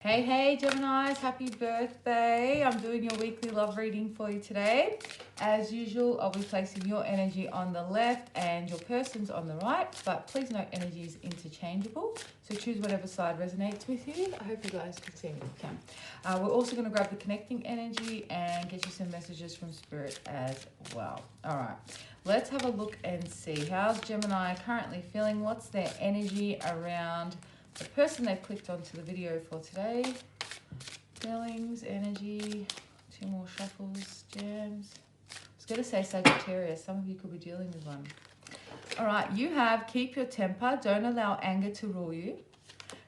Hey, hey, Geminis, happy birthday. I'm doing your weekly love reading for you today. As usual, I'll be placing your energy on the left and your person's on the right, but please note energy is interchangeable, so choose whatever side resonates with you. I hope you guys can see me. You can. We're also going to grab the connecting energy and get you some messages from Spirit as well. All right, let's have a look and see. How's Gemini currently feeling? What's their energy around the person they've clicked onto the video for today? Feelings, energy, two more shuffles, jams. I was going to say Sagittarius. Some of you could be dealing with one. All right, you have keep your temper. Don't allow anger to rule you.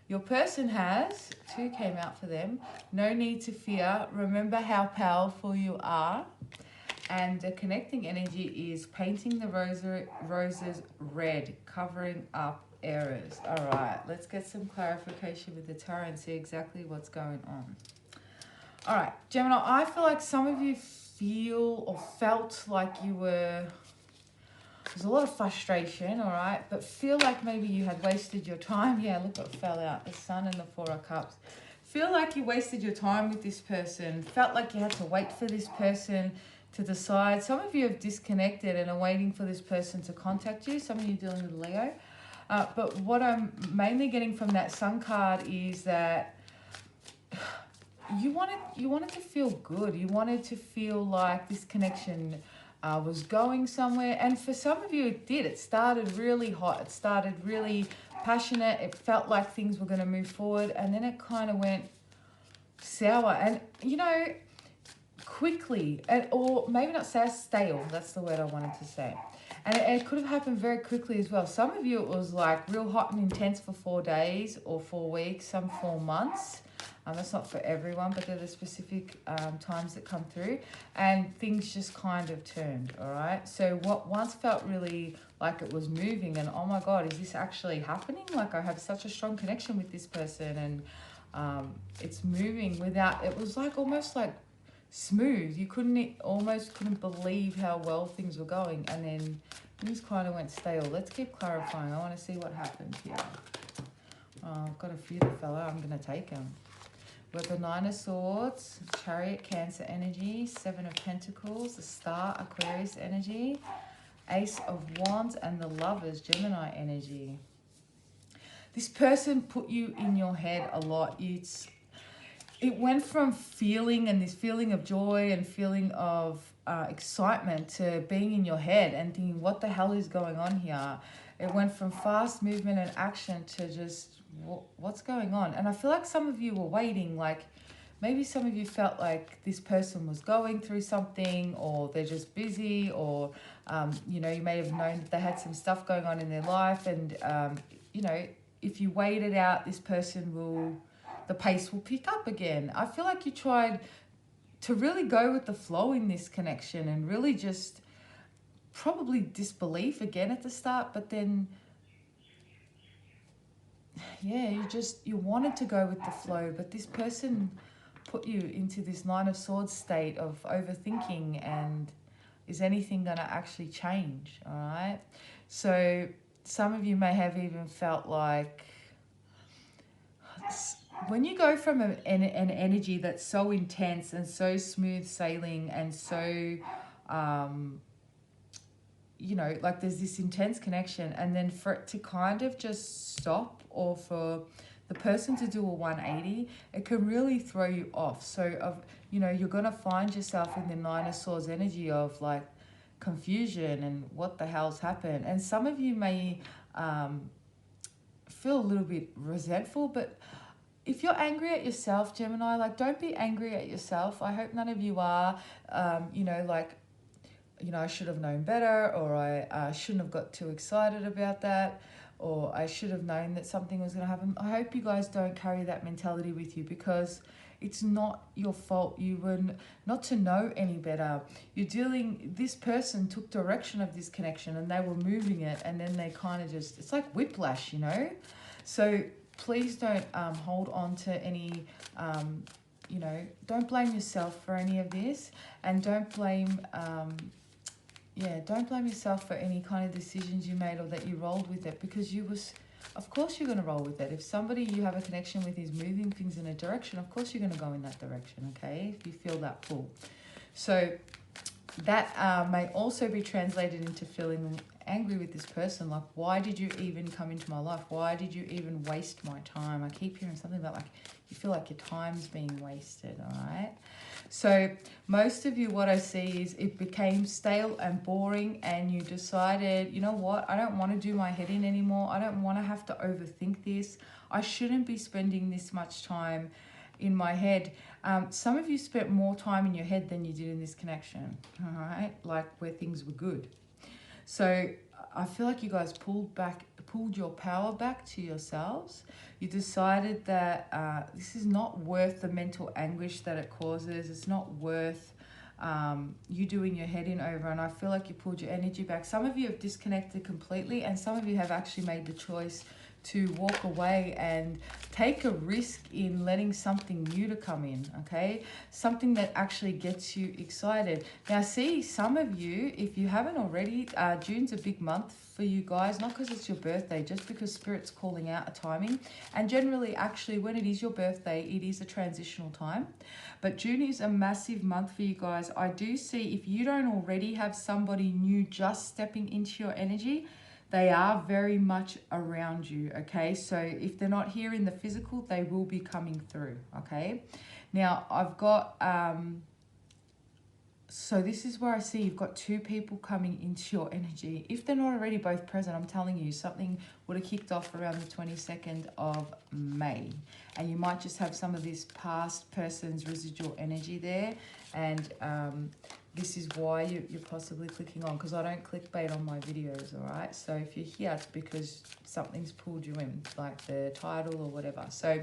Your person has, two came out for them. No need to fear. Remember how powerful you are. And the connecting energy is painting the roses red, covering up errors. All right, let's get some clarification with the tarot and see exactly what's going on. All right, Gemini, I feel like some of you feel or felt like you were, there's a lot of frustration, all right, but feel like maybe you had wasted your time. Yeah, look what fell out, the Sun and the Four of Cups. Feel like you wasted your time with this person. Felt like you had to wait for this person to decide. Some of you have disconnected and are waiting for this person to contact you. Some of you dealing with Leo. But what I'm mainly getting from that Sun card is that you wanted to feel good. You wanted to feel like this connection was going somewhere. And for some of you, it did. It started really hot. It started really passionate. It felt like things were going to move forward. And then it kind of went sour. And, you know, quickly, or maybe not sour, stale. That's the word I wanted to say. And it could have happened very quickly as well. Some of you, it was like real hot and intense for 4 days or 4 weeks, some 4 months. That's not for everyone, but they're the specific times that come through. And things just kind of turned, all right? So what once felt really like it was moving and, oh my God, is this actually happening? Like I have such a strong connection with this person and it's moving without, it was like almost like smooth. You almost couldn't believe how well things were going, and then things kind of went stale. Let's keep clarifying. I want to see what happened here. I've got a few that fell out. I'm going to take them. We've got the Nine of Swords, Chariot, Cancer energy, Seven of Pentacles, the Star, Aquarius energy, Ace of Wands, and the Lovers, Gemini energy. This person put you in your head a lot. It went from feeling and this feeling of joy and feeling of excitement to being in your head and thinking, what the hell is going on here? It went from fast movement and action to just, what's going on? And I feel like some of you were waiting, like maybe some of you felt like this person was going through something, or they're just busy, or, you know, you may have known that they had some stuff going on in their life. And, you know, if you wait it out, this person the pace will pick up again. I feel like you tried to really go with the flow in this connection and really just probably disbelief again at the start, but then, yeah, you wanted to go with the flow, but this person put you into this Nine of Swords state of overthinking and is anything going to actually change, all right? So some of you may have even felt like, when you go from an energy that's so intense and so smooth sailing and so, you know, like there's this intense connection, and then for it to kind of just stop, or for the person to do a 180, it can really throw you off. So, you know, you're going to find yourself in the Nine of Swords energy of like confusion and what the hell's happened. And some of you may feel a little bit resentful, but if you're angry at yourself, Gemini, like don't be angry at yourself. I hope none of you are, you know, like, you know, I should have known better, or I shouldn't have got too excited about that, or I should have known that something was going to happen. I hope you guys don't carry that mentality with you, because it's not your fault. You were not to know any better. This person took direction of this connection and they were moving it, and then they kind of just, it's like whiplash, you know? So please don't hold on to any, you know, don't blame yourself for any of this, and don't blame, yeah, don't blame yourself for any kind of decisions you made or that you rolled with it, because you was, of course you're going to roll with it. If somebody you have a connection with is moving things in a direction, of course you're going to go in that direction, okay? If you feel that pull. So that may also be translated into feeling angry with this person. Like, why did you even come into my life? Why did you even waste my time? I keep hearing something about, like, you feel like your time's being wasted, all right? So most of you, what I see is it became stale and boring, and you decided, you know what, I don't want to do my head in anymore. I don't want to have to overthink this. I shouldn't be spending this much time in my head. Some of you spent more time in your head than you did in this connection, all right? Like where things were good. So I feel like you guys pulled your power back to yourselves. You decided that this is not worth the mental anguish that it causes. It's not worth you doing your head in over, and I feel like you pulled your energy back. Some of you have disconnected completely, and some of you have actually made the choice to walk away and take a risk in letting something new to come in, okay? Something that actually gets you excited. Now, see, some of you, if you haven't already, June's a big month for you guys, not because it's your birthday, just because Spirit's calling out a timing. And generally, actually, when it is your birthday, it is a transitional time. But June is a massive month for you guys. I do see, if you don't already have somebody new just stepping into your energy, they are very much around you, okay? So if they're not here in the physical, they will be coming through, okay? Now, I've got, so this is where I see you've got two people coming into your energy. If they're not already both present, I'm telling you, something would have kicked off around the 22nd of May. And you might just have some of this past person's residual energy there. And this is why you're possibly clicking on, because I don't clickbait on my videos, all right? So if you're here, it's because something's pulled you in, like the title or whatever. So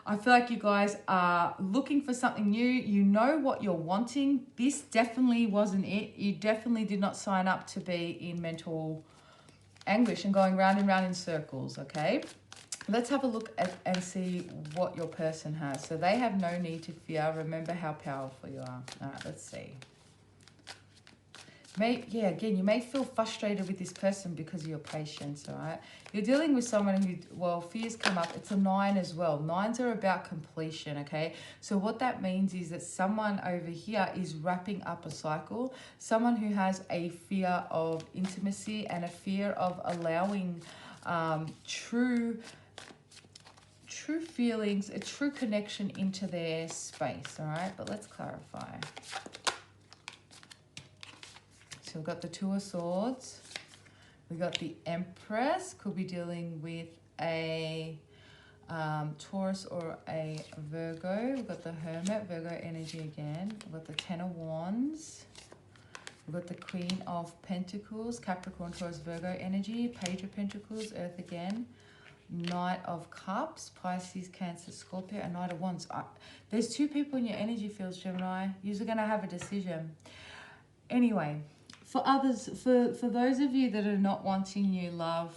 I feel like you guys are looking for something new. You know what you're wanting. This definitely wasn't it. You definitely did not sign up to be in mental anguish and going round and round in circles, okay? Let's have a look at and see what your person has. So they have no need to fear. Remember how powerful you are. All right, let's see. Again, you may feel frustrated with this person because of your patience, all right? You're dealing with someone who, well, fears come up. It's a 9 as well. 9s are about completion, okay? So what that means is that someone over here is wrapping up a cycle. Someone who has a fear of intimacy and a fear of allowing true feelings, a true connection into their space, all right? But let's clarify. So we've got the Two of Swords. We've got the Empress. Could be dealing with a Taurus or a Virgo. We've got the Hermit, Virgo energy again. We've got the Ten of Wands. We've got the Queen of Pentacles, Capricorn, Taurus, Virgo energy. Page of Pentacles, Earth again. Knight of Cups, Pisces, Cancer, Scorpio, and Knight of Wands. There's two people in your energy fields, Gemini. You're going to have a decision. Anyway, for others, for those of you that are not wanting new love,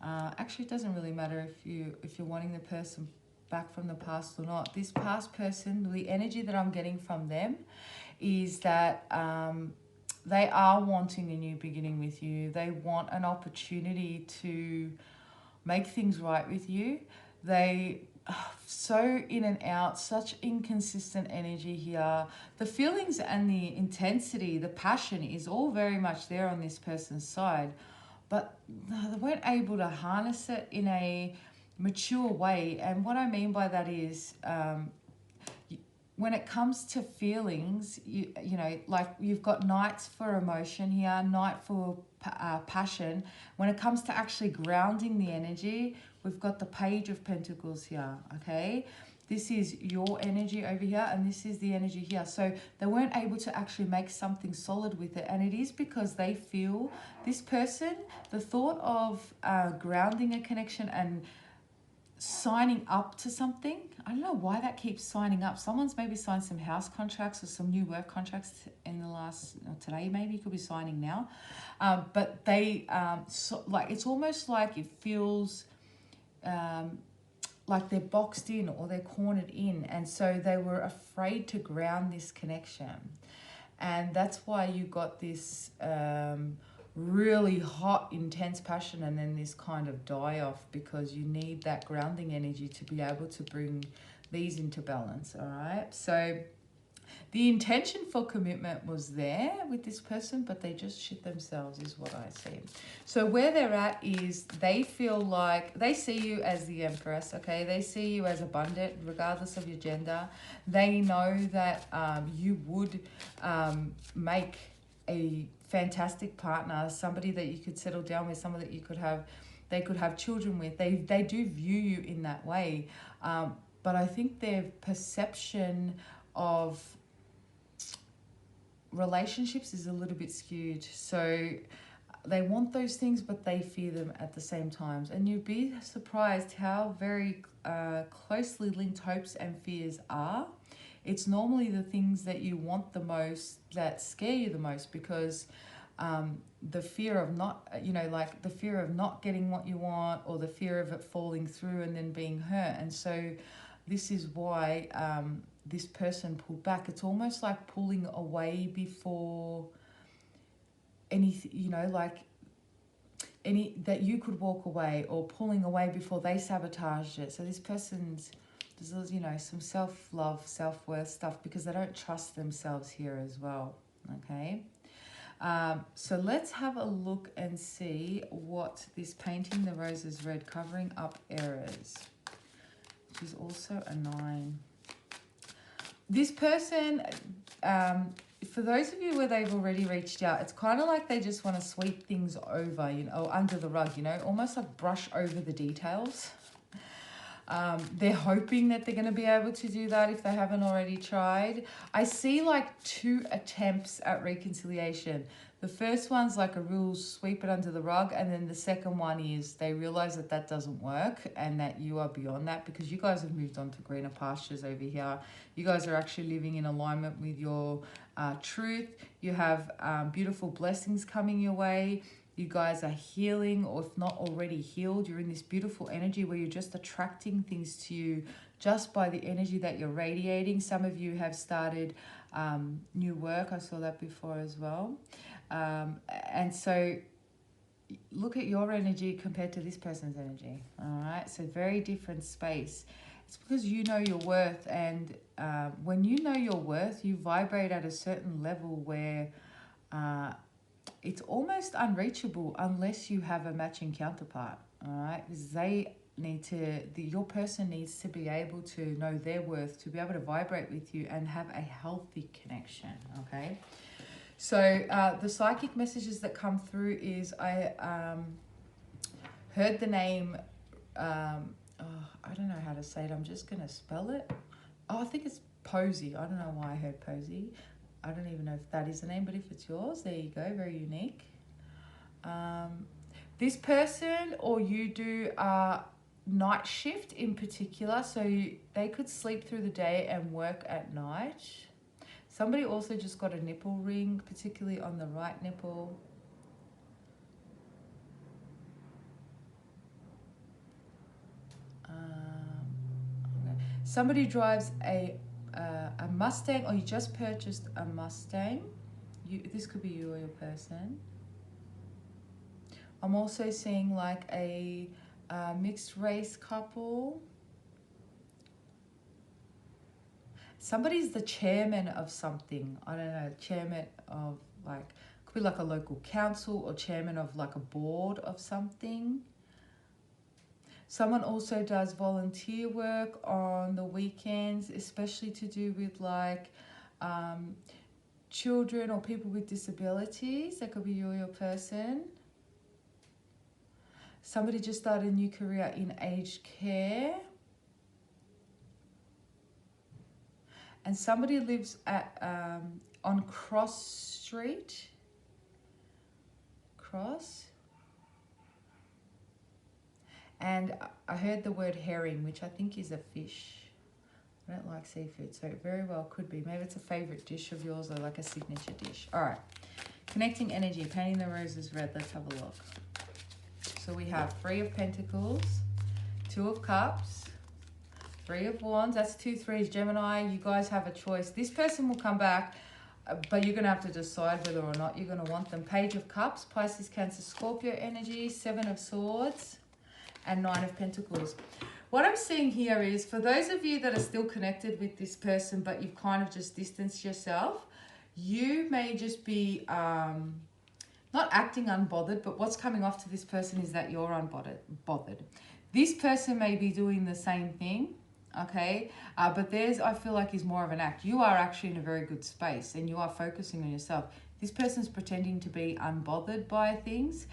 actually it doesn't really matter if you're wanting the person back from the past or not. This past person, the energy that I'm getting from them is that they are wanting a new beginning with you. They want an opportunity to make things right with you. They so in and out, such inconsistent energy here. The feelings and the intensity, the passion is all very much there on this person's side, but they weren't able to harness it in a mature way. And what I mean by that is when it comes to feelings, you know, like you've got knights for emotion here, knight for passion. When it comes to actually grounding the energy, we've got the Page of Pentacles here, okay? This is your energy over here, and this is the energy here. So they weren't able to actually make something solid with it. And it is because they feel, this person, the thought of grounding a connection and signing up to something, I don't know why that keeps signing up. Someone's maybe signed some house contracts or some new work contracts in the last, or today maybe, could be signing now. But they, like, it's almost like it feels like they're boxed in or they're cornered in. And so they were afraid to ground this connection. And that's why you got this really hot, intense passion and then this kind of die off, because you need that grounding energy to be able to bring these into balance, all right? So the intention for commitment was there with this person, but they just shit themselves is what I see. So where they're at is they feel like they see you as the Empress, okay? They see you as abundant, regardless of your gender. They know that you would make a fantastic partner, somebody that you could settle down with, somebody that you could have, they could have children with. They do view you in that way. But I think their perception of relationships is a little bit skewed. So they want those things, but they fear them at the same time. And you'd be surprised how very closely linked hopes and fears are. It's normally the things that you want the most that scare you the most, because the fear of not, like the fear of not getting what you want, or the fear of it falling through and then being hurt. And so this is why this person pulled back. It's almost like pulling away before anything, like any that you could walk away, or pulling away before they sabotaged it. So this person's, there's some self-love, self-worth stuff, because they don't trust themselves here as well, okay? So let's have a look and see what this Painting the Roses Red, Covering Up Errors, which is also a 9. This person, for those of you where they've already reached out, it's kind of like they just want to sweep things over, or under the rug, almost like brush over the details. They're hoping that they're going to be able to do that if they haven't already tried. I see like 2 attempts at reconciliation. The first one's like a real sweep it under the rug, and then the second one is they realize that that doesn't work and that you are beyond that, because you guys have moved on to greener pastures over here. You guys are actually living in alignment with your truth. You have beautiful blessings coming your way. You guys are healing, or if not already healed, you're in this beautiful energy where you're just attracting things to you just by the energy that you're radiating. Some of you have started new work. I saw that before as well. And so look at your energy compared to this person's energy. All right. So very different space. It's because you know your worth. And when you know your worth, you vibrate at a certain level where it's almost unreachable unless you have a matching counterpart. All right. Because they need to, your person needs to be able to know their worth, to be able to vibrate with you and have a healthy connection. Okay. So the psychic messages that come through is I heard the name, I don't know how to say it. I'm just going to spell it. I think it's Posey. I don't know why I heard Posey. I don't even know if that is the name, but if it's yours, there you go. Very unique. This person or you do night shift in particular. So they could sleep through the day and work at night. Somebody also just got a nipple ring, particularly on the right nipple. Okay. Somebody drives a Mustang, or you just purchased a Mustang. This could be you or your person. I'm also seeing like a mixed race couple. Somebody's the chairman of something. I don't know, chairman of like, could be like a local council, or chairman of like a board of something. Someone also does volunteer work on the weekends, especially to do with like children or people with disabilities. That could be you or your person. Somebody just started a new career in aged care. And somebody lives at on Cross Street. Cross. And I heard the word herring, which I think is a fish. I don't like seafood, so it very well could be. Maybe it's a favourite dish of yours, or like a signature dish. All right. Connecting energy, Painting the Roses Red. Let's have a look. So we have 3 of Pentacles, 2 of Cups, 3 of Wands. That's 2 3s, Gemini. You guys have a choice. This person will come back but you're going to have to decide whether or not you're going to want them. Page of Cups, Pisces, Cancer, Scorpio energy, Seven of Swords, and Nine of Pentacles. What I'm seeing here is, for those of you that are still connected with this person, but you've kind of just distanced yourself, you may just be not acting unbothered, but what's coming off to this person is that you're unbothered. This person may be doing the same thing, okay? But theirs, I feel like, is more of an act. You are actually in a very good space and you are focusing on yourself. This person's pretending to be unbothered by things.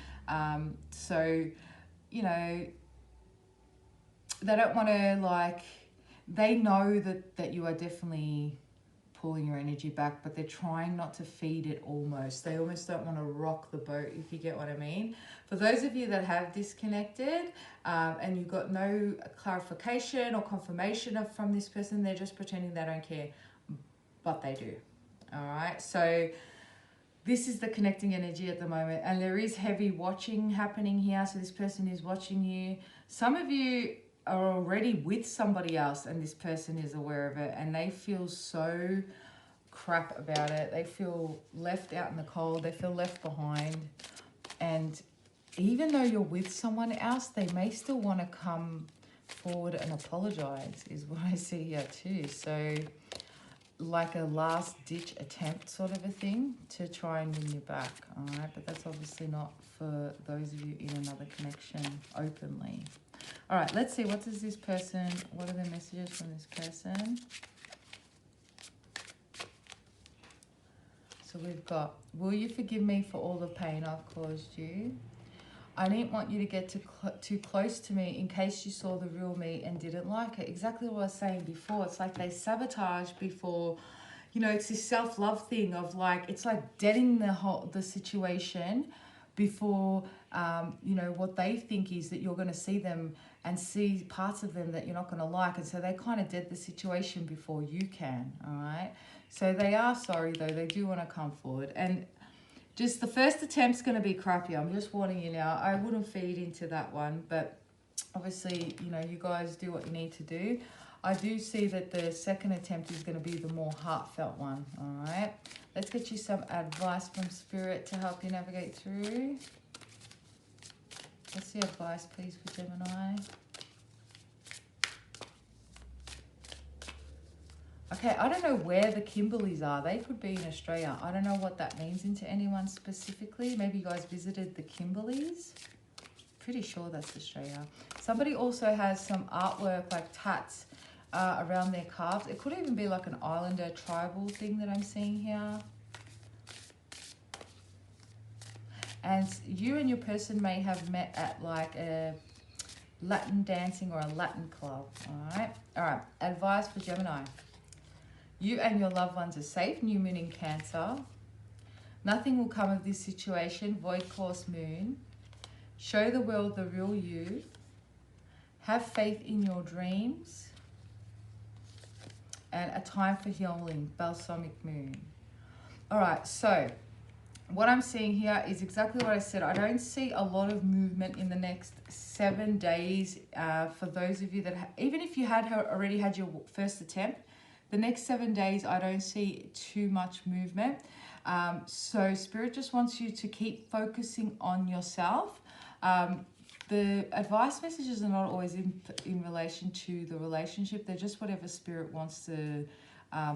So, you know, they don't want to, like, they know that you are definitely pulling your energy back, but they're trying not to feed it almost. They almost don't want to rock the boat, if you get what I mean. For those of you that have disconnected and you got no clarification or confirmation from this person, they're just pretending they don't care, but they do. All right, so this is the connecting energy at the moment, and there is heavy watching happening here. So this person is watching you. Some of you are already with somebody else and this person is aware of it, and they feel so crap about it. They feel left out in the cold. They feel left behind. And even though you're with someone else, they may still want to come forward and apologize, is what I see here too. So like a last ditch attempt sort of a thing to try and win you back. All right, but that's obviously not for those of you in another connection openly. All right, let's see. What does this person, what are the messages from this person? So we've got, will you forgive me for all the pain I've caused you? I didn't want you to get too close to me in case you saw the real me and didn't like it. Exactly what I was saying before. It's like they sabotage before, you know, it's this self-love thing of like, it's like deadening the situation before, you know, what they think is that you're going to see them and see parts of them that you're not going to like. And so they kind of dead the situation before you can, all right? So they are sorry, though. They do want to come forward. And just the first attempt's going to be crappy. I'm just warning you now. I wouldn't feed into that one. But obviously, you know, you guys do what you need to do. I do see that the second attempt is going to be the more heartfelt one, all right? Let's get you some advice from Spirit to help you navigate through. What's the advice, please, for Gemini? Okay, I don't know where the Kimberleys are. They could be in Australia. I don't know what that means into anyone specifically. Maybe you guys visited the Kimberleys. Pretty sure that's Australia. Somebody also has some artwork, like tats, around their calves. It could even be like an islander tribal thing that I'm seeing here. And you and your person may have met at like a Latin dancing or a Latin club, all right? All right, advice for Gemini. You and your loved ones are safe, new moon in Cancer. Nothing will come of this situation, void course moon. Show the world the real you. Have faith in your dreams. And a time for healing, balsamic moon. All right, so what I'm seeing here is exactly what I said. I don't see a lot of movement in the next 7 days for those of you that, even if you had already had your first attempt, the next 7 days, I don't see too much movement. So Spirit just wants you to keep focusing on yourself. The advice messages are not always in relation to the relationship. They're just whatever Spirit wants to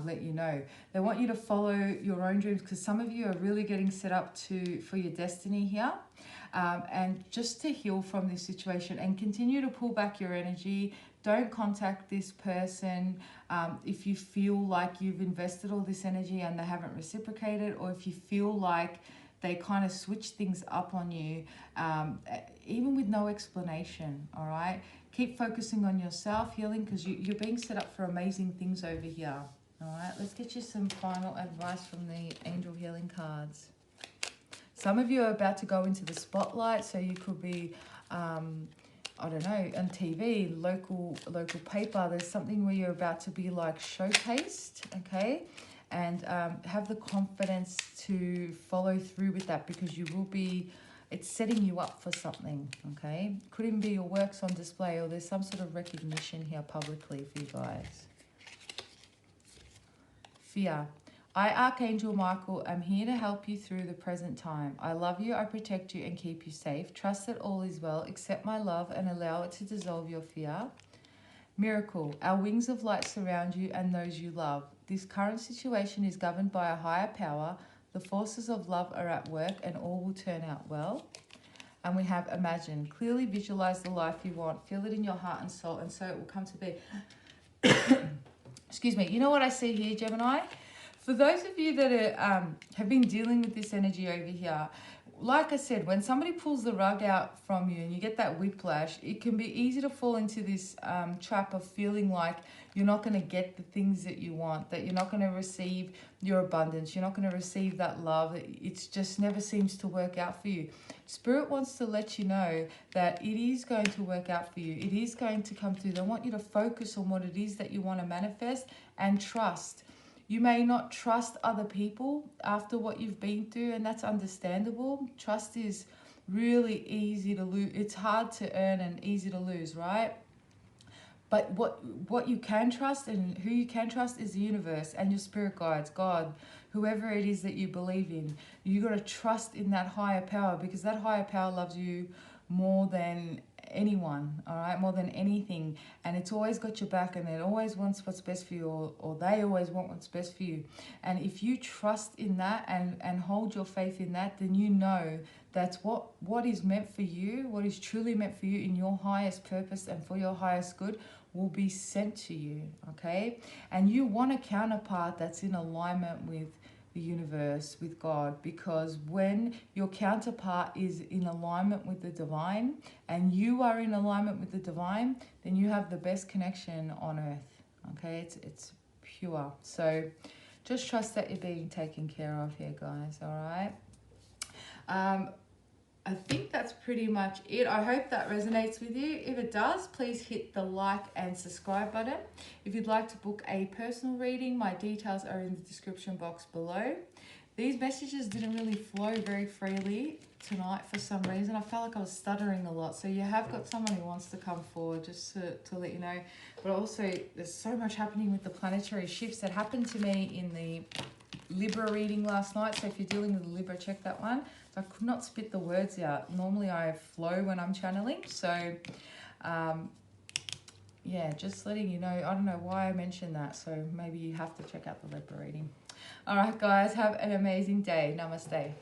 let you know. They want you to follow your own dreams, because some of you are really getting set up for your destiny here, and just to heal from this situation and continue to pull back your energy. Don't contact this person if you feel like you've invested all this energy and they haven't reciprocated, or if you feel like they kind of switch things up on you, even with no explanation, all right? Keep focusing on yourself, healing, because you're being set up for amazing things over here, all right? Let's get you some final advice from the angel healing cards. Some of you are about to go into the spotlight, so you could be, I don't know, on TV, local paper. There's something where you're about to be like showcased, okay? And have the confidence to follow through with that, because you will be, it's setting you up for something, okay? Could even be your works on display, or there's some sort of recognition here publicly for you guys. Fear. I, Archangel Michael, am here to help you through the present time. I love you, I protect you and keep you safe. Trust that all is well. Accept my love and allow it to dissolve your fear. Miracle, our wings of light surround you and those you love. This current situation is governed by a higher power. The forces of love are at work and all will turn out well. And we have imagine. Clearly visualize the life you want. Feel it in your heart and soul, and so it will come to be. Excuse me. You know what I see here, Gemini? For those of you that are, have been dealing with this energy over here, like I said, when somebody pulls the rug out from you and you get that whiplash, it can be easy to fall into this trap of feeling like you're not going to get the things that you want, that you're not going to receive your abundance, you're not going to receive that love. It just never seems to work out for you. Spirit wants to let you know that it is going to work out for you. It is going to come through. They want you to focus on what it is that you want to manifest and trust. You may not trust other people after what you've been through, and that's understandable. Trust is really easy to lose. It's hard to earn and easy to lose, right? But what you can trust and who you can trust is the universe and your spirit guides, God, whoever it is that you believe in. You got to trust in that higher power, because that higher power loves you more than anyone, all right, more than anything, and it's always got your back, and it always wants what's best for you, or they always want what's best for you. And if you trust in that and hold your faith in that, then you know that's what is meant for you, what is truly meant for you in your highest purpose and for your highest good will be sent to you, okay? And you want a counterpart that's in alignment with the universe, with God, because when your counterpart is in alignment with the divine and you are in alignment with the divine, then you have the best connection on earth, okay? It's pure. So just trust that you're being taken care of here, guys, all right? I think that's pretty much it. I hope that resonates with you. If it does, please hit the like and subscribe button. If you'd like to book a personal reading, my details are in the description box below. These messages didn't really flow very freely tonight for some reason. I felt like I was stuttering a lot. So you have got someone who wants to come forward, just to let you know. But also, there's so much happening with the planetary shifts that happened to me in the Libra reading last night. So if you're dealing with Libra, check that one. So I could not spit the words out. Normally I flow when I'm channeling. So yeah, just letting you know. I don't know why I mentioned that. So maybe you have to check out the Libra reading. All right, guys, have an amazing day. Namaste.